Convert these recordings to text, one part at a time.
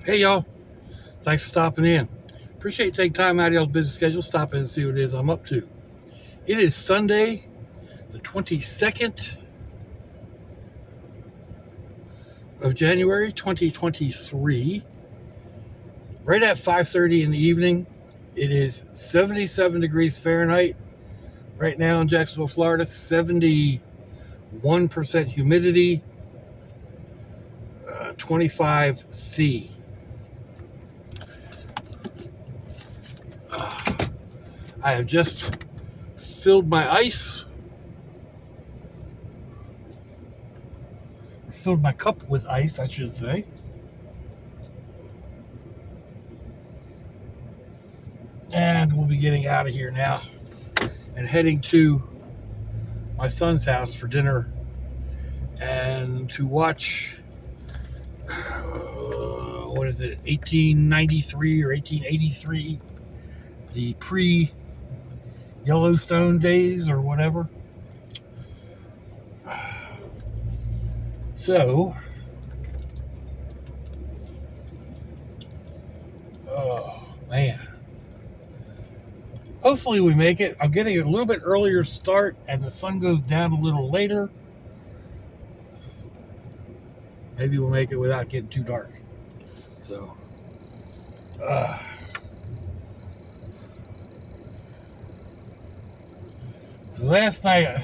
Hey y'all, thanks for stopping in. Appreciate you taking time out of y'all's busy schedule, stop in and see what it is I'm up to. It is Sunday, the 22nd of January, 2023. Right at 5:30 in the evening. It is 77 degrees Fahrenheit right now in Jacksonville, Florida. 71% humidity, 25 C. I have just filled my ice. Filled my cup with ice, I should say. And we'll be getting out of here now and heading to my son's house for dinner and to watch, what is it, 1893 or 1883, the pre-Yellowstone days or whatever. So, oh man. Hopefully we make it. I'm getting a little bit earlier start and the sun goes down a little later. Maybe we'll make it without getting too dark. So, so last night,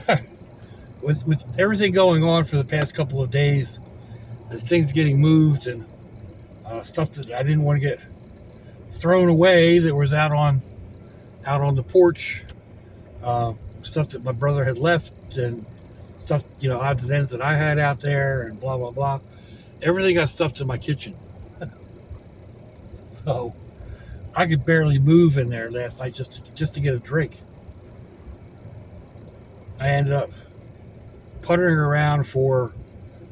with everything going on for the past couple of days, the things getting moved and stuff that I didn't want to get thrown away that was out on the porch, stuff that my brother had left and stuff, odds and ends that I had out there and blah, blah, blah. Everything got stuffed in my kitchen. So I could barely move in there last night just to get a drink. I ended up puttering around for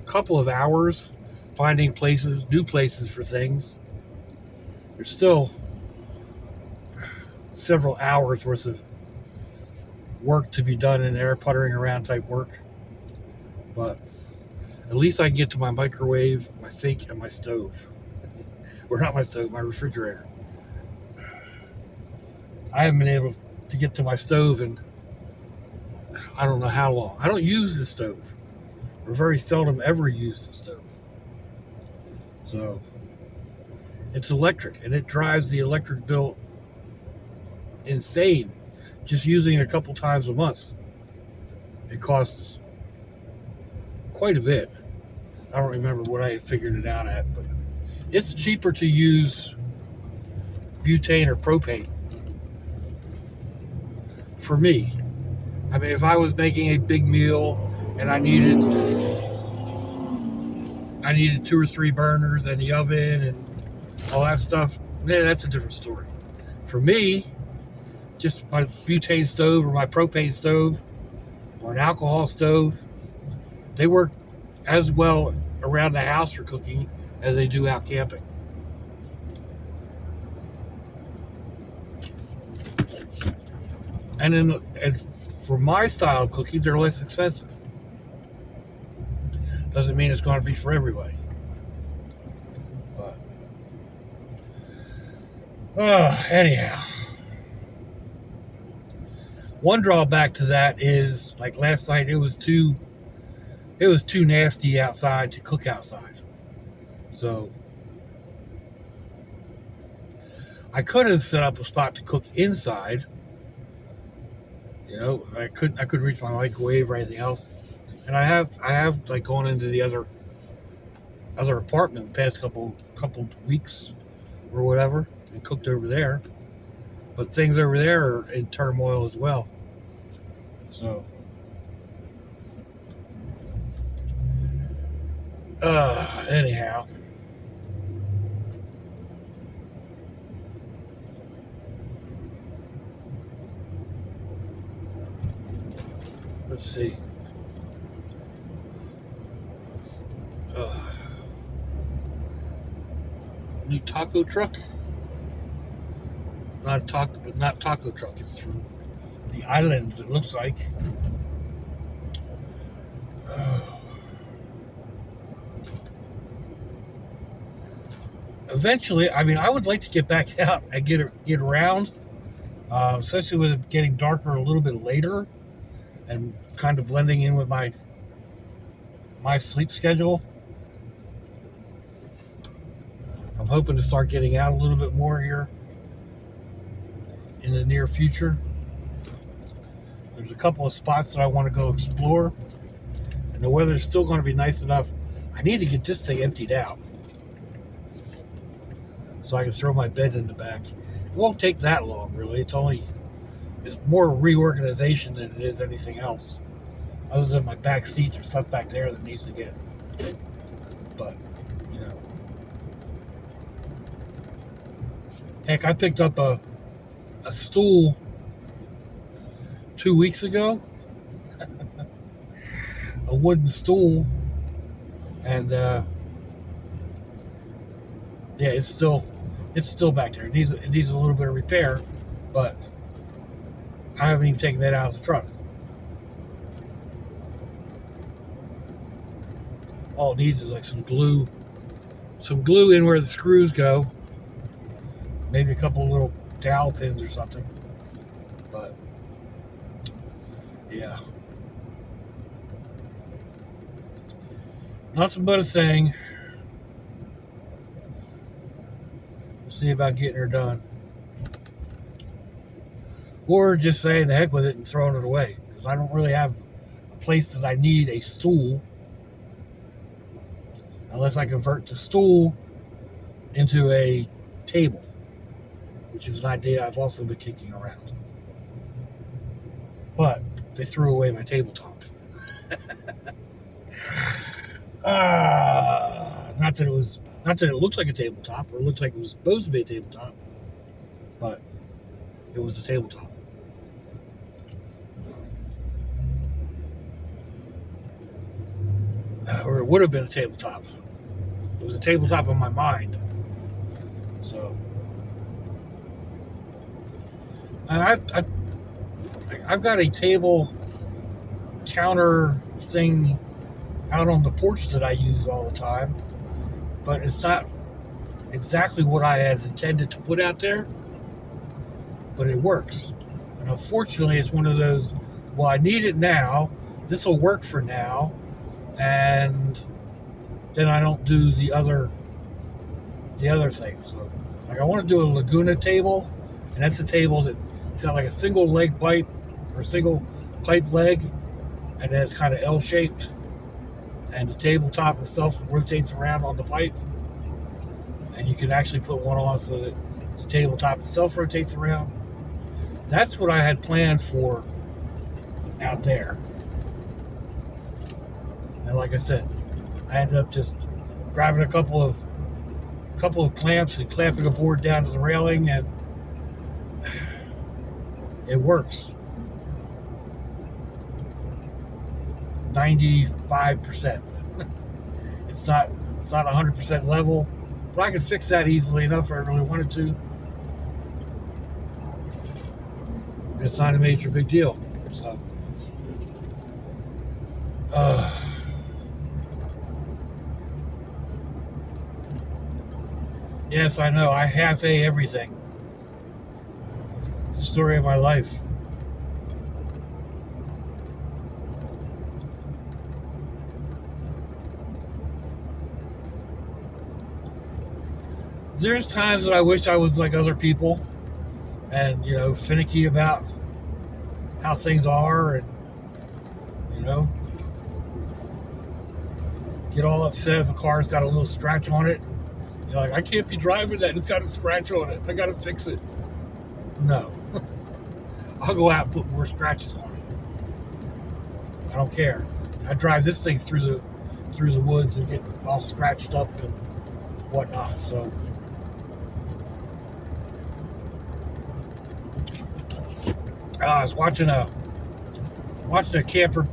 a couple of hours, finding new places for things. There's still several hours worth of work to be done in there, puttering around type work. But at least I can get to my microwave, my sink, and my stove. Or not my stove, my refrigerator. I haven't been able to get to my stove in I don't know how long. I don't use the stove. Or very seldom ever use the stove. So it's electric and it drives the electric bill insane just using it a couple times a month. It costs quite a bit. I don't remember what I figured it out at, but it's cheaper to use butane or propane for me. I mean, if I was making a big meal and I needed 2 or 3 burners and the oven and all that stuff, yeah, that's a different story. For me, just my butane stove or my propane stove or an alcohol stove, they work as well around the house for cooking as they do out camping. And for my style of cooking, they're less expensive. Doesn't mean it's going to be for everybody. But anyhow, one drawback to that is, like last night, it was too nasty outside to cook outside. So I could have set up a spot to cook inside. I couldn't reach my microwave or anything else. And I have like gone into the other apartment the past couple weeks or whatever and cooked over there. But things over there are in turmoil as well. So anyhow. Let's see. New taco truck. Not taco truck. It's from the islands, it looks like. eventually, I mean, I would like to get back out and get around, especially with it getting darker a little bit later and kind of blending in with my sleep schedule. I'm hoping to start getting out a little bit more here in the near future. There's a couple of spots that I want to go explore, and the weather's still going to be nice enough. I need to get this thing emptied out so I can throw my bed in the back. It won't take that long, really. It's more reorganization than it is anything else, other than my back seats or stuff back there that needs to get. But, you know, heck, I picked up a stool 2 weeks ago, a wooden stool, and yeah, it's still back there. It needs a little bit of repair, but I haven't even taken that out of the truck. All it needs is like some glue in where the screws go, maybe a couple of little dowel pins or something. But yeah, nothing but a thing. We'll see about getting her done, or just saying the heck with it and throwing it away, because I don't really have a place that I need a stool unless I convert the stool into a table, which is an idea I've also been kicking around. But they threw away my tabletop. Not that it looked like a tabletop, or looked like it was supposed to be a tabletop, but it was a tabletop. Or it would have been a tabletop. It was a tabletop in my mind. So, I've got a table counter thing out on the porch that I use all the time, but it's not exactly what I had intended to put out there, but it works. And unfortunately, it's one of those, well, I need it now, this will work for now, and then I don't do the other things. So, like, I want to do a Laguna table, and that's a table that it's got like a single leg pipe, or single pipe leg, and then it's kind of L-shaped, and the tabletop itself rotates around on the pipe, and you can actually put one on so that the tabletop itself rotates around. That's what I had planned for out there. And like I said, I ended up just grabbing a couple of clamps and clamping a board down to the railing, and it works. 95%. It's not 100% level, but I can fix that easily enough if I really wanted to. It's not a major big deal. So, yes, I know. I half-a everything. The story of my life. There's times that I wish I was like other people and, you know, finicky about how things are, and, you know, get all upset if a car's got a little scratch on it. You're like, I can't be driving that. It's got a scratch on it. I got to fix it. No. I'll go out and put more scratches on it. I don't care. I drive this thing through the woods and get all scratched up and whatnot. So, I was watching a camper,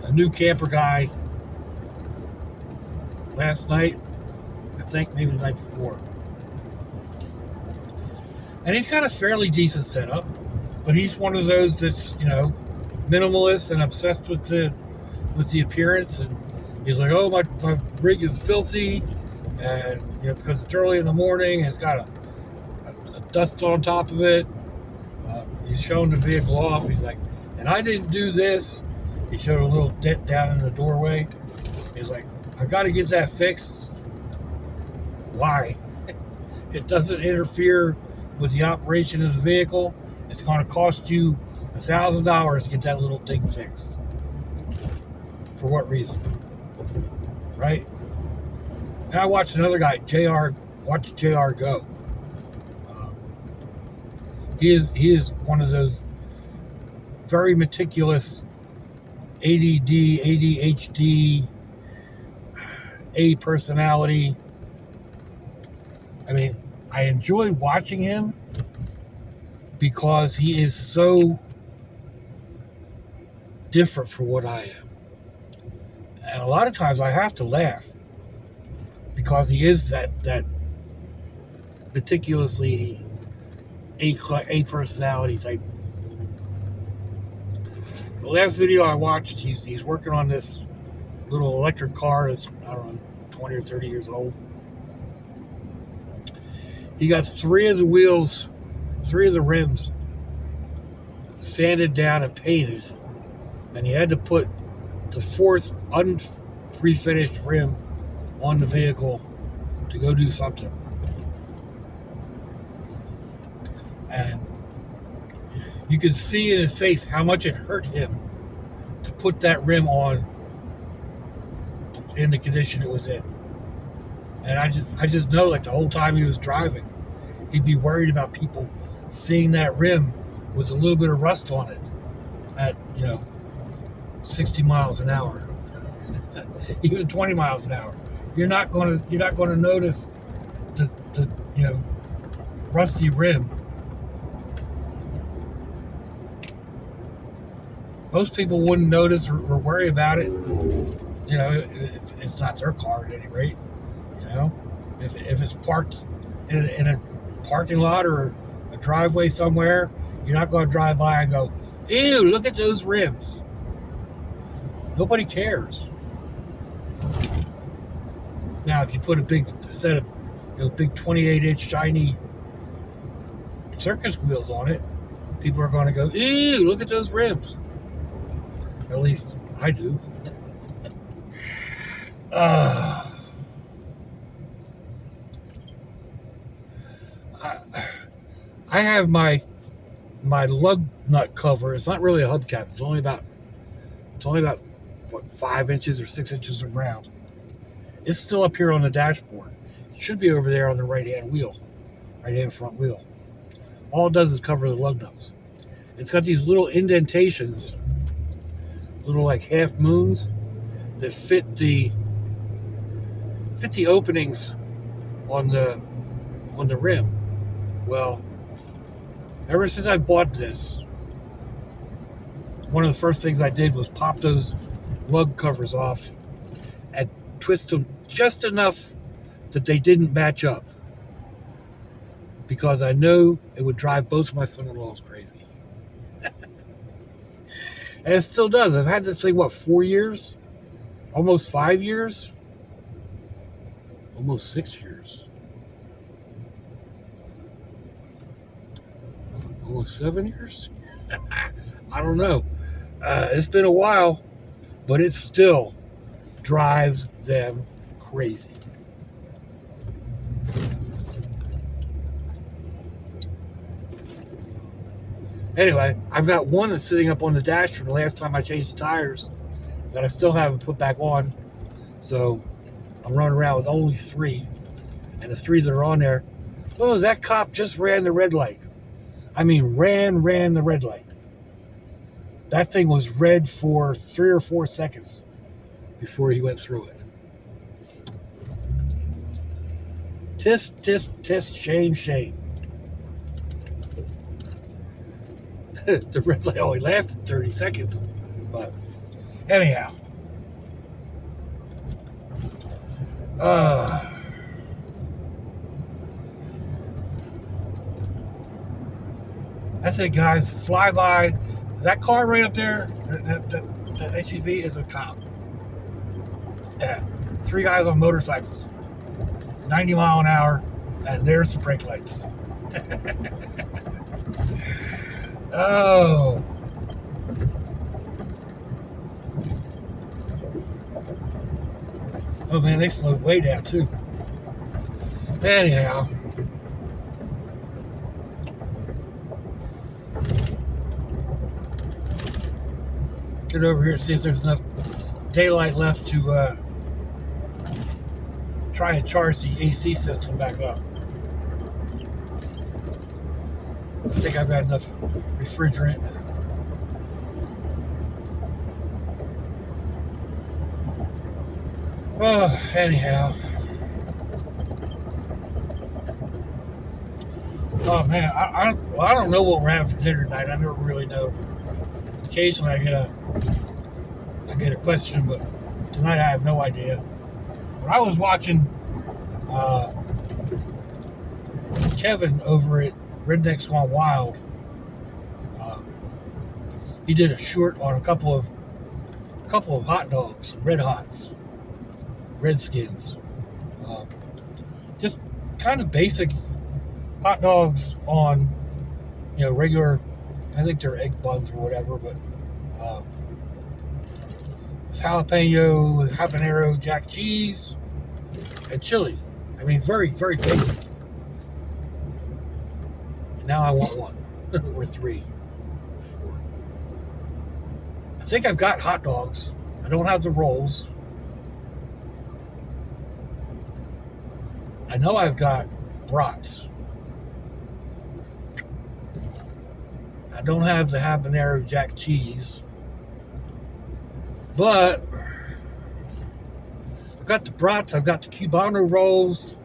a new camper guy last night. I think maybe the night before. And he's got a fairly decent setup, but he's one of those that's, you know, minimalist and obsessed with the appearance. And he's like, oh, my rig is filthy, and because it's early in the morning and it's got a dust on top of it. He's showing the vehicle off. He's like, and I didn't do this. He showed a little dent down in the doorway. He's like, I've got to get that fixed. Why? It doesn't interfere with the operation of the vehicle. It's going to cost you $1,000 to get that little thing fixed. For what reason? Right? And I watched another guy, watch JR go. He is one of those very meticulous ADD, ADHD, A personality. I mean, I enjoy watching him because he is so different from what I am. And a lot of times I have to laugh because he is that meticulously A personality type. The last video I watched, he's working on this little electric car that's, I don't know, 20 or 30 years old. He got 3 of the wheels, 3 of the rims sanded down and painted, and he had to put the 4th unprefinished rim on the vehicle to go do something. And you could see in his face how much it hurt him to put that rim on in the condition it was in. And I just know, like, the whole time he was driving, he'd be worried about people seeing that rim with a little bit of rust on it at 60 miles an hour, even 20 miles an hour. You're not going to notice the rusty rim. Most people wouldn't notice or worry about it. It's not their car at any rate. If it's parked in a parking lot or a driveway somewhere, you're not going to drive by and go, "Ew, look at those rims." Nobody cares. Now, if you put a big set of big 28-inch shiny circus wheels on it, people are going to go, "Ew, look at those rims." At least I do. I have my lug nut cover. It's not really a hubcap. It's only about what, 5 inches or 6 inches around. It's still up here on the dashboard. It should be over there on the right-hand front wheel. All it does is cover the lug nuts. It's got these little indentations, little like half moons that fit the openings on the rim. Well, ever since I bought this, one of the first things I did was pop those lug covers off and twist them just enough that they didn't match up, because I know it would drive both of my son-in-laws crazy. And it still does. I've had this thing, 4 years? Almost 5 years? Almost 6 years. Almost 7 years? I don't know. It's been a while, but it still drives them crazy. Anyway, I've got one that's sitting up on the dash from the last time I changed the tires that I still haven't put back on. So I'm running around with only 3. And the 3 that are on there, oh, that cop just ran the red light. I mean, ran the red light. That thing was red for 3 or 4 seconds before he went through it. Tisk, shame. The red light only lasted 30 seconds. But anyhow. That's it, guys. Fly by. That car right up there, that SUV is a cop. Yeah. 3 guys on motorcycles. 90 mile an hour, and there's the brake lights. Oh. Oh man, they slowed way down too. Anyhow. Get over here and see if there's enough daylight left to try and charge the AC system back up. I think I've got enough refrigerant. Oh, anyhow. Oh man, I don't know what we're having for dinner tonight. I never really know. Occasionally I get a question, but tonight I have no idea. When I was watching Kevin over at Rednecks Gone Wild, he did a short on a couple of hot dogs, red hots, Redskins, just kind of basic hot dogs on, regular. I think they're egg buns or whatever, but jalapeno, habanero, jack cheese, and chili. I mean, very, very basic. And now I want one, or three, or four. I think I've got hot dogs. I don't have the rolls. I know I've got brats. I don't have the habanero jack cheese. But I've got the brats, I've got the Cubano rolls,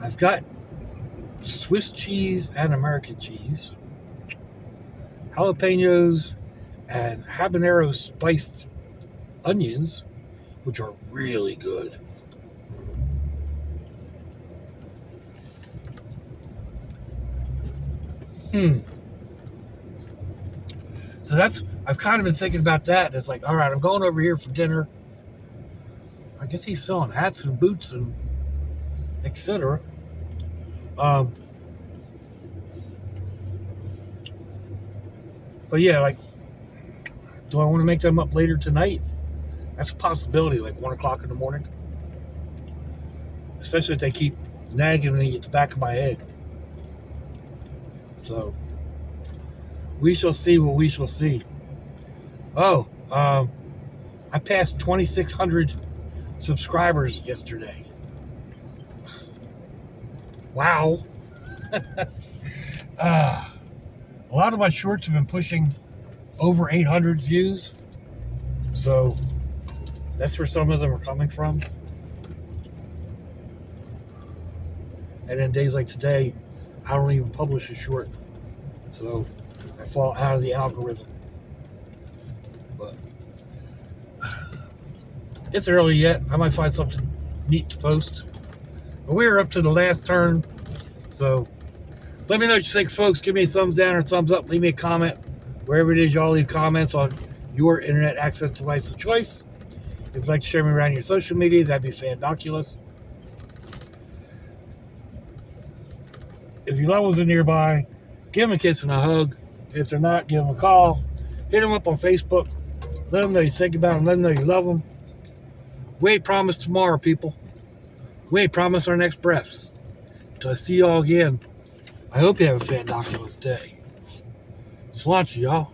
I've got Swiss cheese and American cheese, jalapenos, and habanero spiced onions, which are really good. So I've kind of been thinking about that. It's like, all right, I'm going over here for dinner. I guess he's selling hats and boots and etc. But yeah, like, do I want to make them up later tonight? That's a possibility, like 1 o'clock in the morning. Especially if they keep nagging me at the back of my head. So, we shall see what we shall see. Oh, I passed 2,600 subscribers yesterday. Wow. A lot of my shorts have been pushing over 800 views. So, that's where some of them are coming from. And then days like today, I don't even publish a short. So, I fall out of the algorithm. But it's early yet. I might find something neat to post. But we're up to the last turn. So let me know what you think, folks. Give me a thumbs down or thumbs up. Leave me a comment. Wherever it is y'all leave comments on your internet access device of choice. If you'd like to share me around your social media, that'd be fandoculous. If your loved ones are nearby, give them a kiss and a hug. If they're not, give them a call. Hit them up on Facebook. Let them know you think about them. Let them know you love them. We ain't promised tomorrow, people. We ain't promised our next breath. Until I see y'all again, I hope you have a fandoculous day. Sláinte, y'all.